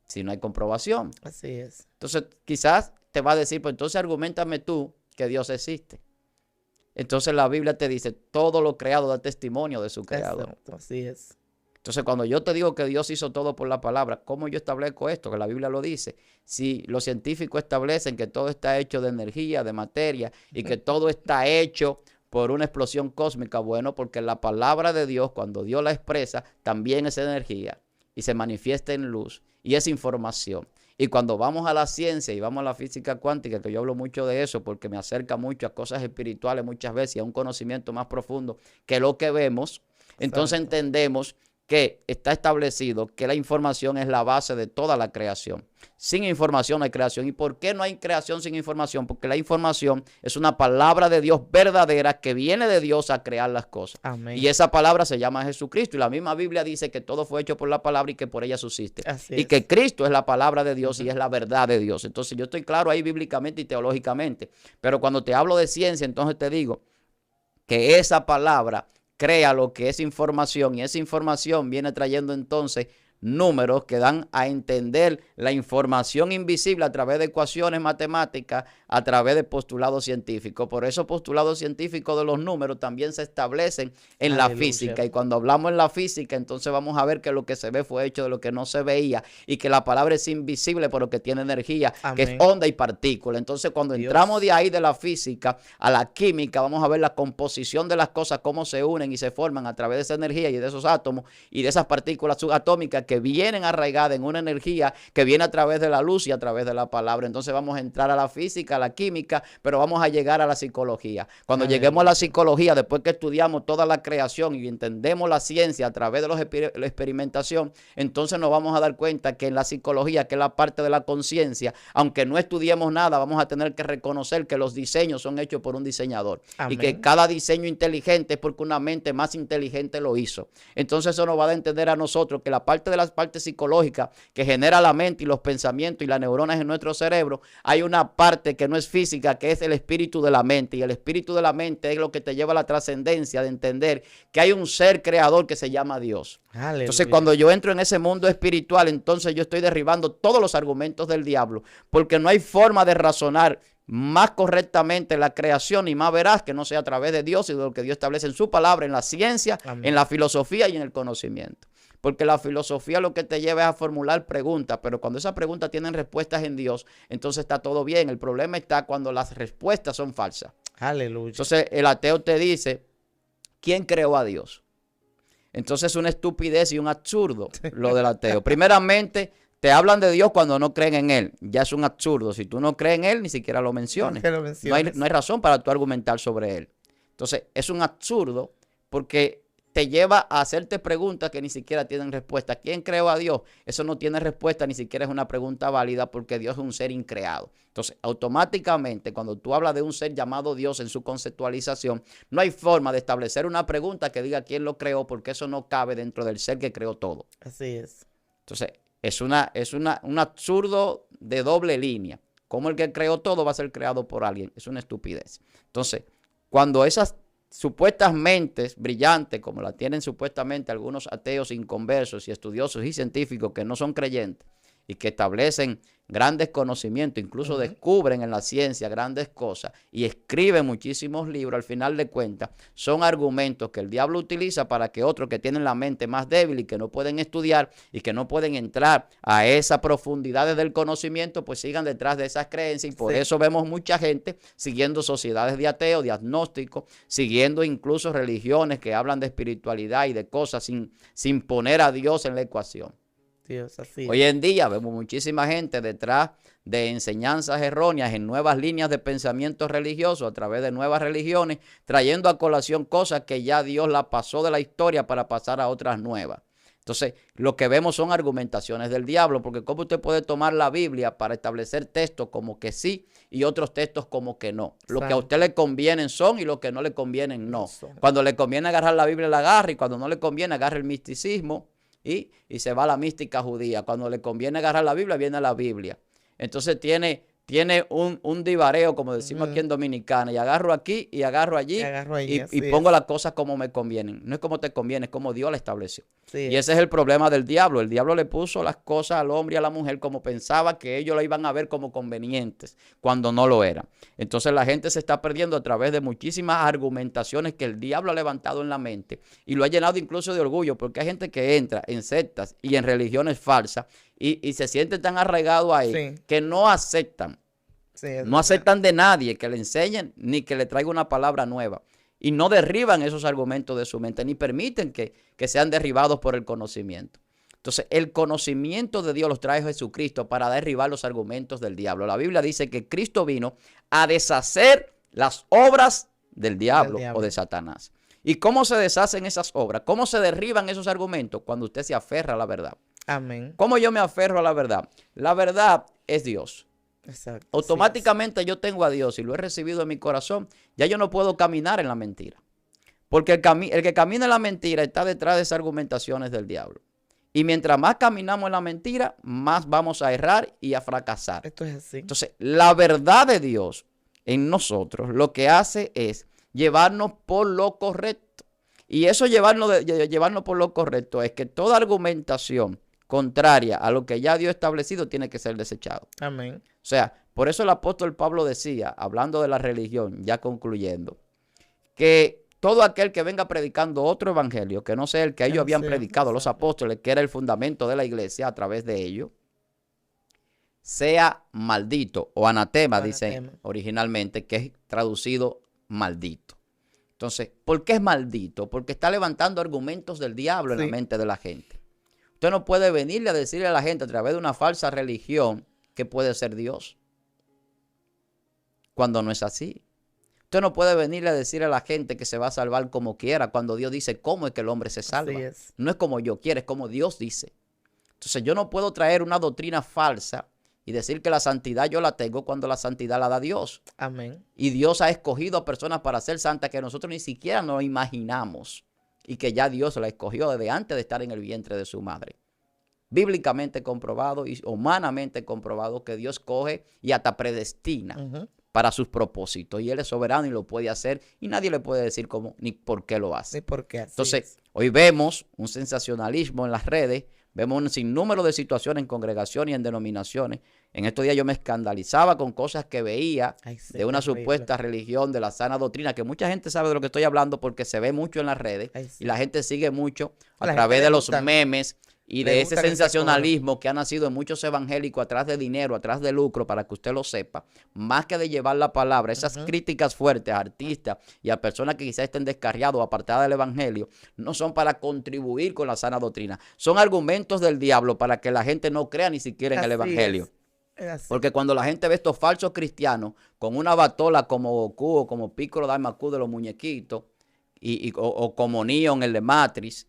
Si no hay comprobación. Así es. Entonces, quizás te va a decir, pues entonces argumentame tú que Dios existe. Entonces la Biblia te dice, todo lo creado da testimonio de su creador. Exacto, así es. Entonces, cuando yo te digo que Dios hizo todo por la palabra, ¿cómo yo establezco esto? Que la Biblia lo dice. Si los científicos establecen que todo está hecho de energía, de materia, y que todo está hecho por una explosión cósmica, bueno, porque la palabra de Dios, cuando Dios la expresa, también es energía y se manifiesta en luz y es información. Y cuando vamos a la ciencia y vamos a la física cuántica, que yo hablo mucho de eso porque me acerca mucho a cosas espirituales muchas veces y a un conocimiento más profundo que lo que vemos, entonces entendemos que está establecido que la información es la base de toda la creación. Sin información no hay creación. ¿Y por qué no hay creación sin información? Porque la información es una palabra de Dios verdadera que viene de Dios a crear las cosas. Amén. Y esa palabra se llama Jesucristo. Y la misma Biblia dice que todo fue hecho por la palabra y que por ella subsiste. Así y es. que Cristo es la palabra de Dios y es la verdad de Dios. Entonces yo estoy claro ahí bíblicamente y teológicamente. Pero cuando te hablo de ciencia, entonces te digo que esa palabra crea lo que es información y esa información viene trayendo entonces números que dan a entender la información invisible a través de ecuaciones matemáticas, a través de postulados científicos. Por eso postulados científicos de los números también se establecen en la física. Y cuando hablamos en la física, entonces vamos a ver que lo que se ve fue hecho de lo que no se veía y que la palabra es invisible pero que tiene energía, que es onda y partícula. Entonces cuando entramos de ahí de la física a la química, vamos a ver la composición de las cosas, cómo se unen y se forman a través de esa energía y de esos átomos y de esas partículas subatómicas que vienen arraigadas en una energía que viene a través de la luz y a través de la palabra. Entonces vamos a entrar a la física, a la química, pero vamos a llegar a la psicología. Cuando lleguemos a la psicología, después que estudiamos toda la creación y entendemos la ciencia a través de la experimentación, entonces nos vamos a dar cuenta que en la psicología, que es la parte de la conciencia, aunque no estudiemos nada, vamos a tener que reconocer que los diseños son hechos por un diseñador. Amén. Y que cada diseño inteligente es porque una mente más inteligente lo hizo. Entonces eso nos va a dar a entender a nosotros que la parte de las partes psicológicas que genera la mente y los pensamientos y las neuronas en nuestro cerebro, hay una parte que no es física, que es el espíritu de la mente. Y el espíritu de la mente es lo que te lleva a la trascendencia de entender que hay un ser creador que se llama Dios. Aleluya. Entonces cuando yo entro en ese mundo espiritual, entonces yo estoy derribando todos los argumentos del diablo, porque no hay forma de razonar más correctamente la creación y más veraz que no sea a través de Dios y de lo que Dios establece en su palabra, en la ciencia, amén, en la filosofía y en el conocimiento. Porque la filosofía lo que te lleva es a formular preguntas, pero cuando esas preguntas tienen respuestas en Dios, entonces está todo bien. El problema está cuando las respuestas son falsas. Aleluya. Entonces el ateo te dice, ¿quién creó a Dios? Entonces es una estupidez y un absurdo lo del ateo. Primeramente, te hablan de Dios cuando no creen en Él. Ya es un absurdo. Si tú no crees en Él, ni siquiera lo menciones. No hay razón para tú argumentar sobre Él. Entonces es un absurdo porque te lleva a hacerte preguntas que ni siquiera tienen respuesta. ¿Quién creó a Dios? Eso no tiene respuesta, ni siquiera es una pregunta válida porque Dios es un ser increado. Entonces, automáticamente, cuando tú hablas de un ser llamado Dios en su conceptualización, no hay forma de establecer una pregunta que diga quién lo creó porque eso no cabe dentro del ser que creó todo. Así es. Entonces, es un absurdo de doble línea. ¿Cómo el que creó todo va a ser creado por alguien? Es una estupidez. Entonces, cuando esas supuestas mentes brillantes, como la tienen supuestamente algunos ateos inconversos y estudiosos y científicos que no son creyentes y que establecen grandes conocimientos, incluso descubren en la ciencia grandes cosas y escriben muchísimos libros, al final de cuentas, son argumentos que el diablo utiliza para que otros que tienen la mente más débil y que no pueden estudiar y que no pueden entrar a esas profundidades del conocimiento, pues sigan detrás de esas creencias y por eso vemos mucha gente siguiendo sociedades de ateos, de agnósticos, siguiendo incluso religiones que hablan de espiritualidad y de cosas sin poner a Dios en la ecuación. Dios, así. Hoy en día vemos muchísima gente detrás de enseñanzas erróneas en nuevas líneas de pensamiento religioso a través de nuevas religiones, trayendo a colación cosas que ya Dios la pasó de la historia para pasar a otras nuevas. Entonces, lo que vemos son argumentaciones del diablo, porque ¿cómo usted puede tomar la Biblia para establecer textos como que sí y otros textos como que no? Lo que a usted le convienen son y lo que no le convienen no. Cuando le conviene agarrar la Biblia la agarra y cuando no le conviene agarra el misticismo. Y se va a la mística judía. Cuando le conviene agarrar la Biblia, viene a la Biblia. Entonces tiene tiene un divareo, como decimos aquí en Dominicana, y agarro aquí y agarro allí y pongo las cosas como me convienen. No es como te conviene, es como Dios la estableció. Y ese es el problema del diablo. El diablo le puso las cosas al hombre y a la mujer como pensaba que ellos la iban a ver como convenientes, cuando no lo eran. Entonces la gente se está perdiendo a través de muchísimas argumentaciones que el diablo ha levantado en la mente y lo ha llenado incluso de orgullo, porque hay gente que entra en sectas y en religiones falsas y se sienten tan arraigados ahí que no aceptan. No aceptan de nadie que le enseñen ni que le traiga una palabra nueva. Y no derriban esos argumentos de su mente, ni permiten que sean derribados por el conocimiento. Entonces, el conocimiento de Dios los trae Jesucristo para derribar los argumentos del diablo. La Biblia dice que Cristo vino a deshacer las obras del diablo o de Satanás. ¿Y cómo se deshacen esas obras? ¿Cómo se derriban esos argumentos? Cuando usted se aferra a la verdad. Amén. ¿Cómo yo me aferro a la verdad? La verdad es Dios. Exacto. Automáticamente yo tengo a Dios y lo he recibido en mi corazón, ya yo no puedo caminar en la mentira. Porque el que camina en la mentira está detrás de esas argumentaciones del diablo. Y mientras más caminamos en la mentira, más vamos a errar y a fracasar. Esto es así. Entonces, la verdad de Dios en nosotros lo que hace es llevarnos por lo correcto. Y eso llevarnos por lo correcto es que toda argumentación contraria a lo que ya Dios ha establecido tiene que ser desechado. Amén. O sea, por eso el apóstol Pablo decía, hablando de la religión, ya concluyendo, que todo aquel que venga predicando otro evangelio, que no sea el que ellos habían predicado, los apóstoles, que era el fundamento de la iglesia a través de ellos, sea maldito o anatema, dice originalmente, que es traducido maldito. Entonces, ¿por qué es maldito? Porque está levantando argumentos del diablo en la mente de la gente. Usted no puede venirle a decirle a la gente a través de una falsa religión que puede ser Dios, cuando no es así. Usted no puede venirle a decir a la gente que se va a salvar como quiera, cuando Dios dice cómo es que el hombre se salva. No es como yo quiero, es como Dios dice. Entonces yo no puedo traer una doctrina falsa y decir que la santidad yo la tengo cuando la santidad la da Dios. Amén. Y Dios ha escogido a personas para ser santas que nosotros ni siquiera nos imaginamos y que ya Dios la escogió desde antes de estar en el vientre de su madre. Bíblicamente comprobado y humanamente comprobado que Dios coge y hasta predestina para sus propósitos. Y Él es soberano y lo puede hacer y nadie le puede decir cómo ni por qué lo hace. Ni por qué. Entonces, hoy vemos un sensacionalismo en las redes, vemos un sinnúmero de situaciones en congregaciones y en denominaciones. En estos días yo me escandalizaba con cosas que veía de una supuesta religión de la sana doctrina, que mucha gente sabe de lo que estoy hablando porque se ve mucho en las redes y la gente sigue mucho a través de los memes y de ese sensacionalismo que ha nacido en muchos evangélicos atrás de dinero, atrás de lucro, para que usted lo sepa, más que de llevar la palabra. Esas críticas fuertes a artistas y a personas que quizás estén descarriados o apartadas del evangelio, no son para contribuir con la sana doctrina. Son argumentos del diablo para que la gente no crea ni siquiera en el evangelio. Porque cuando la gente ve estos falsos cristianos con una batola como Goku o como Piccolo Daimaku de los muñequitos o como Neo en el de Matrix,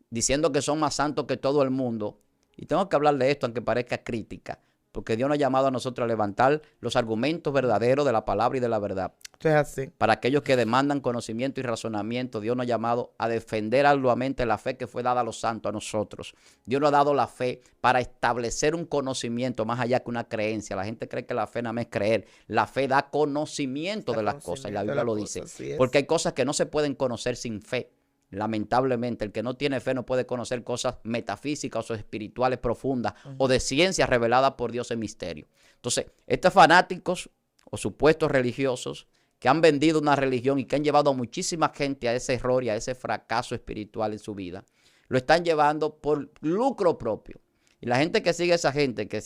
diciendo que son más santos que todo el mundo. Y tengo que hablar de esto aunque parezca crítica, porque Dios nos ha llamado a nosotros a levantar los argumentos verdaderos de la palabra y de la verdad. Esto es así. Para aquellos que demandan conocimiento y razonamiento, Dios nos ha llamado a defender arduamente la fe que fue dada a los santos, a nosotros. Dios nos ha dado la fe para establecer un conocimiento más allá que una creencia. La gente cree que la fe nada más es creer. La fe da conocimiento de las cosas y la Biblia lo dice. Porque hay cosas que no se pueden conocer sin fe. Lamentablemente, el que no tiene fe no puede conocer cosas metafísicas o espirituales profundas o de ciencias reveladas por Dios en misterio. Entonces, estos fanáticos o supuestos religiosos que han vendido una religión y que han llevado a muchísima gente a ese error y a ese fracaso espiritual en su vida, lo están llevando por lucro propio. Y la gente que sigue a esa gente que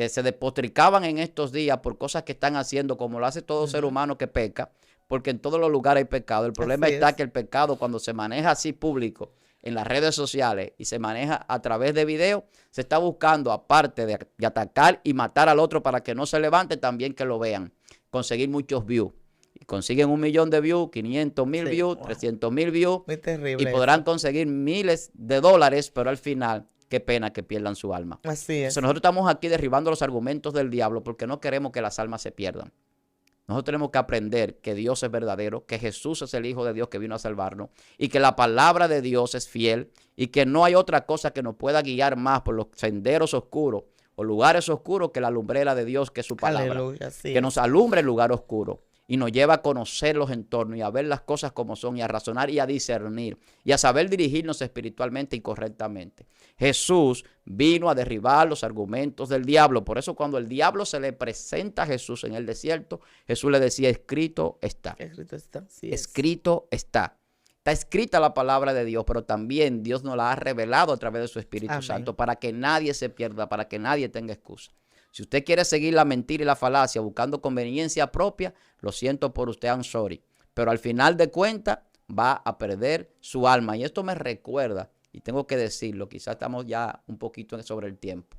se despotricaban en estos días por cosas que están haciendo, como lo hace todo ser humano que peca, porque en todos los lugares hay pecado. El problema está que el pecado, cuando se maneja así público en las redes sociales y se maneja a través de video, se está buscando, aparte de atacar y matar al otro para que no se levante, también que lo vean, conseguir muchos views. Y consiguen 1 millón de views, 500,000 views, 300,000 views. Muy terrible. Y podrán conseguir miles de dólares, pero al final, qué pena que pierdan su alma. Así es. Entonces, nosotros estamos aquí derribando los argumentos del diablo porque no queremos que las almas se pierdan. Nosotros tenemos que aprender que Dios es verdadero, que Jesús es el Hijo de Dios que vino a salvarnos y que la palabra de Dios es fiel y que no hay otra cosa que nos pueda guiar más por los senderos oscuros o lugares oscuros que la lumbrera de Dios, que es su palabra. Aleluya, sí. Que nos alumbre el lugar oscuro y nos lleva a conocer los entornos y a ver las cosas como son y a razonar y a discernir y a saber dirigirnos espiritualmente y correctamente. Jesús vino a derribar los argumentos del diablo. Por eso cuando el diablo se le presenta a Jesús en el desierto, Jesús le decía, escrito está. Escrito está. Sí, Escrito está. Está escrita la palabra de Dios, pero también Dios nos la ha revelado a través de su Espíritu Amén. Santo para que nadie se pierda, para que nadie tenga excusa. Si usted quiere seguir la mentira y la falacia buscando conveniencia propia, lo siento por usted, I'm sorry. Pero al final de cuentas va a perder su alma. Y esto me recuerda, y tengo que decirlo, quizás estamos ya un poquito sobre el tiempo.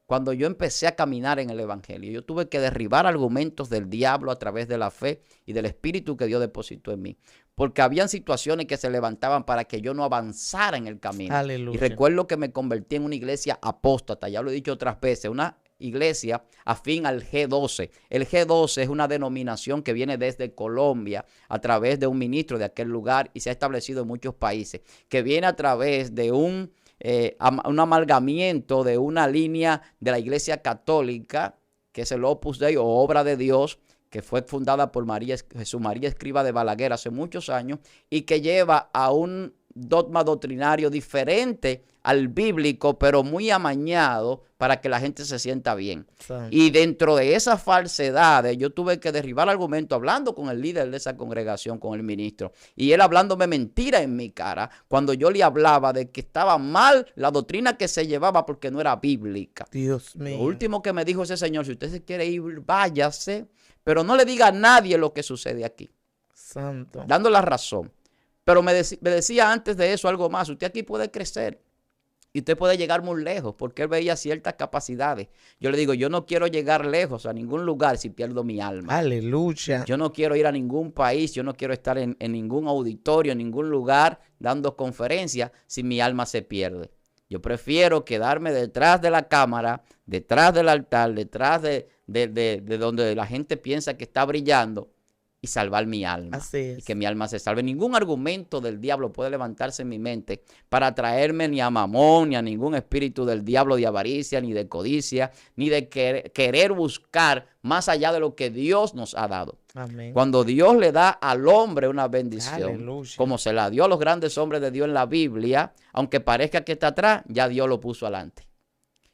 Cuando yo empecé a caminar en el Evangelio, yo tuve que derribar argumentos del diablo a través de la fe y del Espíritu que Dios depositó en mí. Porque habían situaciones que se levantaban para que yo no avanzara en el camino. Aleluya. Y recuerdo que me convertí en una iglesia apóstata, ya lo he dicho otras veces, una iglesia afín al G12. El G12 es una denominación que viene desde Colombia a través de un ministro de aquel lugar y se ha establecido en muchos países, que viene a través de un amalgamiento de una línea de la iglesia católica, que es el Opus Dei o Obra de Dios, que fue fundada por Jesús María Escriba de Balaguer hace muchos años y que lleva a un dogma doctrinario diferente al bíblico, pero muy amañado para que la gente se sienta bien. Sí. Y dentro de esas falsedades, yo tuve que derribar argumentos hablando con el líder de esa congregación, con el ministro, y él hablándome mentira en mi cara, cuando yo le hablaba de que estaba mal la doctrina que se llevaba porque no era bíblica. Dios mío. Lo último que me dijo ese señor, si usted se quiere ir, váyase, pero no le diga a nadie lo que sucede aquí. Santo. Dando la razón. Pero me decía antes de eso algo más. Usted aquí puede crecer y usted puede llegar muy lejos porque él veía ciertas capacidades. Yo le digo, yo no quiero llegar lejos a ningún lugar si pierdo mi alma. Aleluya. Yo no quiero ir a ningún país, yo no quiero estar en ningún auditorio, en ningún lugar dando conferencias si mi alma se pierde. Yo prefiero quedarme detrás de la cámara, detrás del altar, detrás de donde la gente piensa que está brillando y salvar mi alma. Así es. Y que mi alma se salve. Ningún argumento del diablo puede levantarse en mi mente para traerme ni a Mamón, ni a ningún espíritu del diablo de avaricia, ni de codicia, ni de querer buscar más allá de lo que Dios nos ha dado. Amén. Cuando Dios le da al hombre una bendición, aleluya, como se la dio a los grandes hombres de Dios en la Biblia, aunque parezca que está atrás, ya Dios lo puso adelante.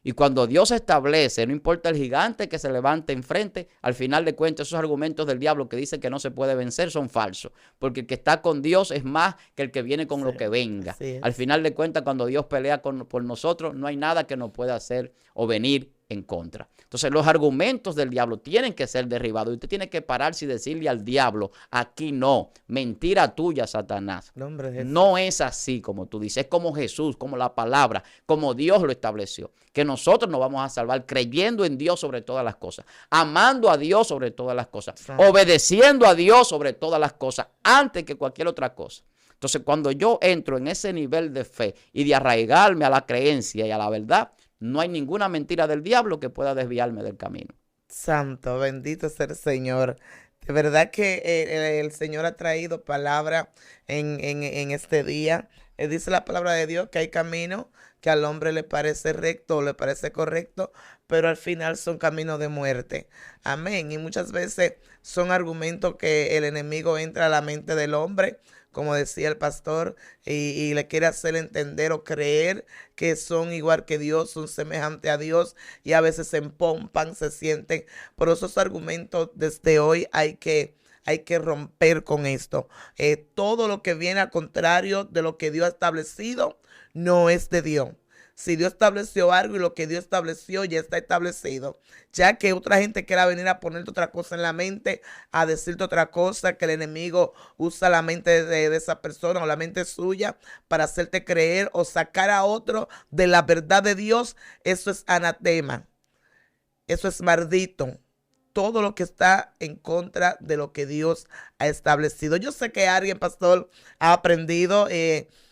Y cuando Dios establece, no importa el gigante que se levante enfrente, al final de cuentas esos argumentos del diablo que dicen que no se puede vencer son falsos. Porque el que está con Dios es más que el que viene con lo que venga. Al final de cuentas, cuando Dios pelea por nosotros, no hay nada que nos pueda hacer o venir en contra. Entonces los argumentos del diablo tienen que ser derribados. Y usted tiene que pararse y decirle al diablo, aquí no, mentira tuya, Satanás. No es así como tú dices, es como Jesús, como la palabra, como Dios lo estableció. Que nosotros nos vamos a salvar creyendo en Dios sobre todas las cosas, amando a Dios sobre todas las cosas, obedeciendo a Dios sobre todas las cosas, antes que cualquier otra cosa. Entonces cuando yo entro en ese nivel de fe y de arraigarme a la creencia y a la verdad, no hay ninguna mentira del diablo que pueda desviarme del camino. Santo, bendito sea el Señor. De verdad que el Señor ha traído palabra en este día. Dice la palabra de Dios que hay caminos que al hombre le parece recto o le parece correcto, pero al final son caminos de muerte. Amén. Y muchas veces son argumentos que el enemigo entra a la mente del hombre, como decía el pastor, y le quiere hacer entender o creer que son igual que Dios, son semejantes a Dios, y a veces se empompan, se sienten. Por esos argumentos desde hoy hay que romper con esto. Todo lo que viene al contrario de lo que Dios ha establecido no es de Dios. Si Dios estableció algo y lo que Dios estableció ya está establecido, ya que otra gente quiera venir a ponerte otra cosa en la mente, a decirte otra cosa, que el enemigo usa la mente de esa persona o la mente suya para hacerte creer o sacar a otro de la verdad de Dios, eso es anatema, eso es maldito. Todo lo que está en contra de lo que Dios ha establecido. Yo sé que alguien, pastor, ha aprendido.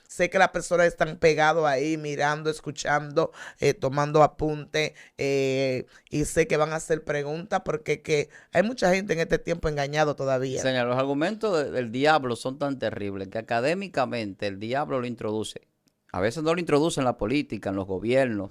Sé que las personas están pegados ahí, mirando, escuchando, tomando apunte. Y sé que van a hacer preguntas porque hay mucha gente en este tiempo engañado todavía. Señor, los argumentos del diablo son tan terribles que académicamente el diablo lo introduce. A veces no lo introduce en la política, en los gobiernos.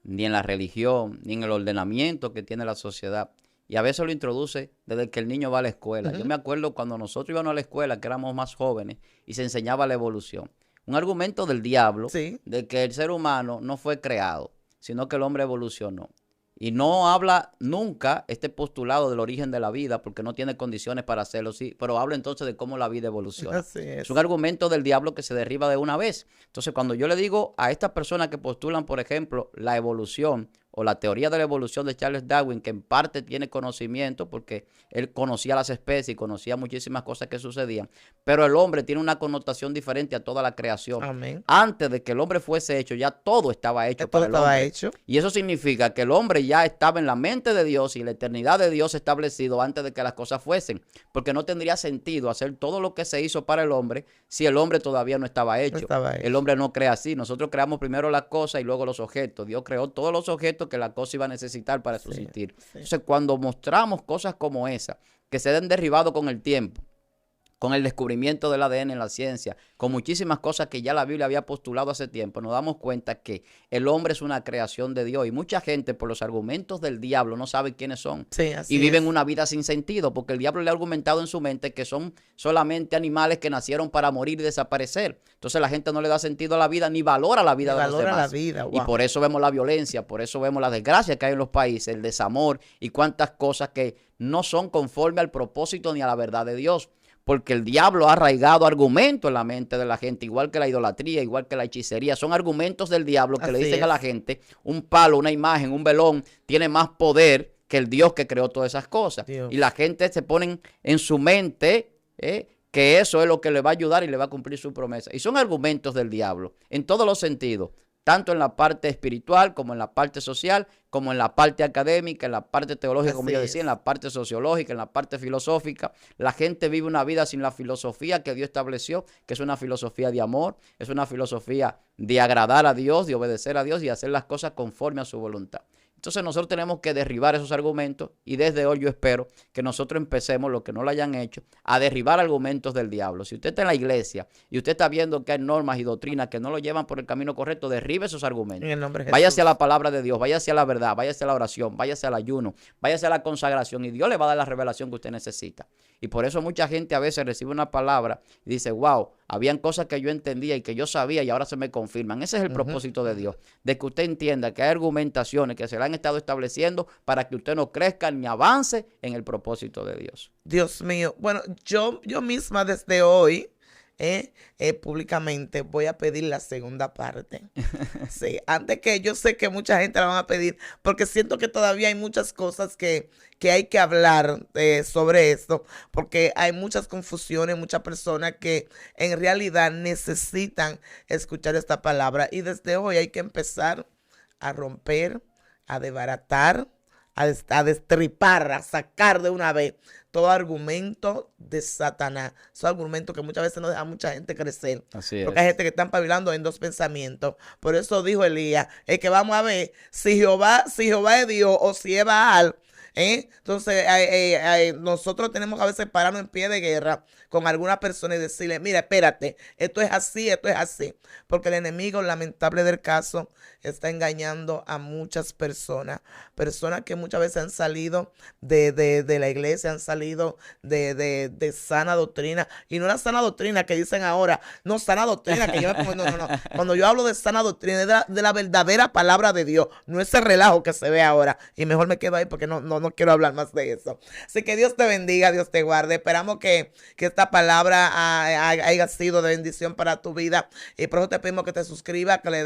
ni en la religión, ni en el ordenamiento que tiene la sociedad. Y a veces lo introduce desde que el niño va a la escuela. Yo me acuerdo cuando nosotros íbamos a la escuela, que éramos más jóvenes, y se enseñaba la evolución. Un argumento del diablo Sí. de que el ser humano no fue creado, sino que el hombre evolucionó. Y no habla nunca este postulado del origen de la vida, porque no tiene condiciones para hacerlo, sí, pero habla entonces de cómo la vida evoluciona. Así es. Es un argumento del diablo que se derriba de una vez. Entonces, cuando yo le digo a estas personas que postulan, por ejemplo, la evolución o la teoría de la evolución de Charles Darwin, que en parte tiene conocimiento porque él conocía las especies y conocía muchísimas cosas que sucedían, pero el hombre tiene una connotación diferente a toda la creación. Amén. Antes de que el hombre fuese hecho, ya todo estaba hecho para el estaba hombre. hecho. Y eso significa que el hombre ya estaba en la mente de Dios y la eternidad de Dios establecido antes de que las cosas fuesen, porque no tendría sentido hacer todo lo que se hizo para el hombre si el hombre todavía no estaba hecho. El hombre no crea así. Nosotros creamos primero las cosas y luego los objetos. Dios creó todos los objetos que la cosa iba a necesitar para subsistir. Entonces, cuando mostramos cosas como esa, que se den derribado con el tiempo, con el descubrimiento del ADN en la ciencia, con muchísimas cosas que ya la Biblia había postulado hace tiempo, nos damos cuenta que el hombre es una creación de Dios y mucha gente por los argumentos del diablo no sabe quiénes son y viven una vida sin sentido porque el diablo le ha argumentado en su mente que son solamente animales que nacieron para morir y desaparecer. Entonces la gente no le da sentido a la vida ni valora la vida de los demás. Y por eso vemos la violencia, por eso vemos la desgracia que hay en los países, el desamor y cuantas cosas que no son conforme al propósito ni a la verdad de Dios. Porque el diablo ha arraigado argumentos en la mente de la gente, igual que la idolatría, igual que la hechicería. Son argumentos del diablo que le dicen a la gente, un palo, una imagen, un velón, tiene más poder que el Dios que creó todas esas cosas. Y la gente se pone en su mente que eso es lo que le va a ayudar y le va a cumplir su promesa. Y son argumentos del diablo, en todos los sentidos. Tanto en la parte espiritual, como en la parte social, como en la parte académica, en la parte teológica, como yo decía, en la parte sociológica, en la parte filosófica. La gente vive una vida sin la filosofía que Dios estableció, que es una filosofía de amor, es una filosofía de agradar a Dios, de obedecer a Dios y hacer las cosas conforme a su voluntad. Entonces nosotros tenemos que derribar esos argumentos y desde hoy yo espero que nosotros empecemos, los que no lo hayan hecho, a derribar argumentos del diablo. Si usted está en la iglesia y usted está viendo que hay normas y doctrinas que no lo llevan por el camino correcto, derribe esos argumentos. En el nombre de Jesús. Váyase a la palabra de Dios, váyase a la verdad, váyase a la oración, váyase al ayuno, váyase a la consagración y Dios le va a dar la revelación que usted necesita. Y por eso mucha gente a veces recibe una palabra y dice, wow, habían cosas que yo entendía y que yo sabía y ahora se me confirman. Ese es el propósito de Dios, de que usted entienda que hay argumentaciones que se le han estado estableciendo para que usted no crezca ni avance en el propósito de Dios. Dios mío. Bueno, yo misma desde hoy públicamente voy a pedir la segunda parte. Sí, antes que yo sé que mucha gente la van a pedir, porque siento que todavía hay muchas cosas que hay que hablar sobre esto, porque hay muchas confusiones, muchas personas que en realidad necesitan escuchar esta palabra y desde hoy hay que empezar a romper, a desbaratar, a destripar, a sacar de una vez todo argumento de Satanás. Son argumentos que muchas veces no dejan a mucha gente crecer. Así es. Porque hay gente que están pabilando en dos pensamientos. Por eso dijo Elías, es que vamos a ver si Jehová es Dios o si es Baal. Entonces nosotros tenemos que a veces pararnos en pie de guerra con alguna persona y decirle, mira, espérate, esto es así, porque el enemigo lamentable del caso está engañando a muchas personas que muchas veces han salido de la iglesia, han salido de sana doctrina, y no la sana doctrina que dicen ahora, no, sana doctrina que yo me pongo, no, cuando yo hablo de sana doctrina es de la verdadera palabra de Dios, no ese relajo que se ve ahora, y mejor me quedo ahí porque no quiero hablar más de eso. Así que Dios te bendiga, Dios te guarde. Esperamos que esta palabra haya sido de bendición para tu vida. Y por eso te pedimos que te suscribas, que le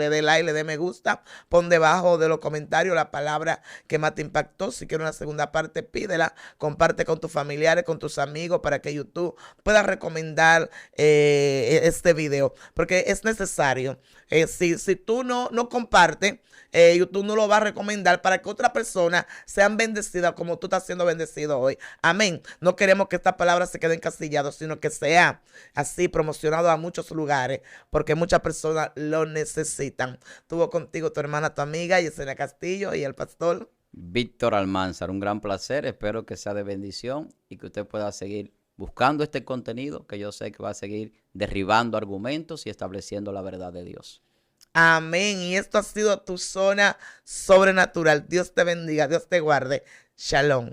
dé like, le dé me gusta. Pon debajo de los comentarios la palabra que más te impactó. Si quieres una segunda parte, pídela. Comparte con tus familiares, con tus amigos, para que YouTube pueda recomendar este video. Porque es necesario. Si tú no compartes, YouTube no lo va a recomendar para que otras personas sean bendecidas como tú estás siendo bendecido hoy. Amén. No queremos que esta palabra se quede encasillada, sino que sea así promocionado a muchos lugares, porque muchas personas lo necesitan. Tuvo contigo tu hermana, tu amiga Yesenia Castillo, y el pastor Víctor Almanzar. Un gran placer. Espero que sea de bendición y que usted pueda seguir buscando este contenido, que yo sé que va a seguir derribando argumentos y estableciendo la verdad de Dios. Amén. Y esto ha sido tu zona sobrenatural. Dios te bendiga, Dios te guarde. Shalom.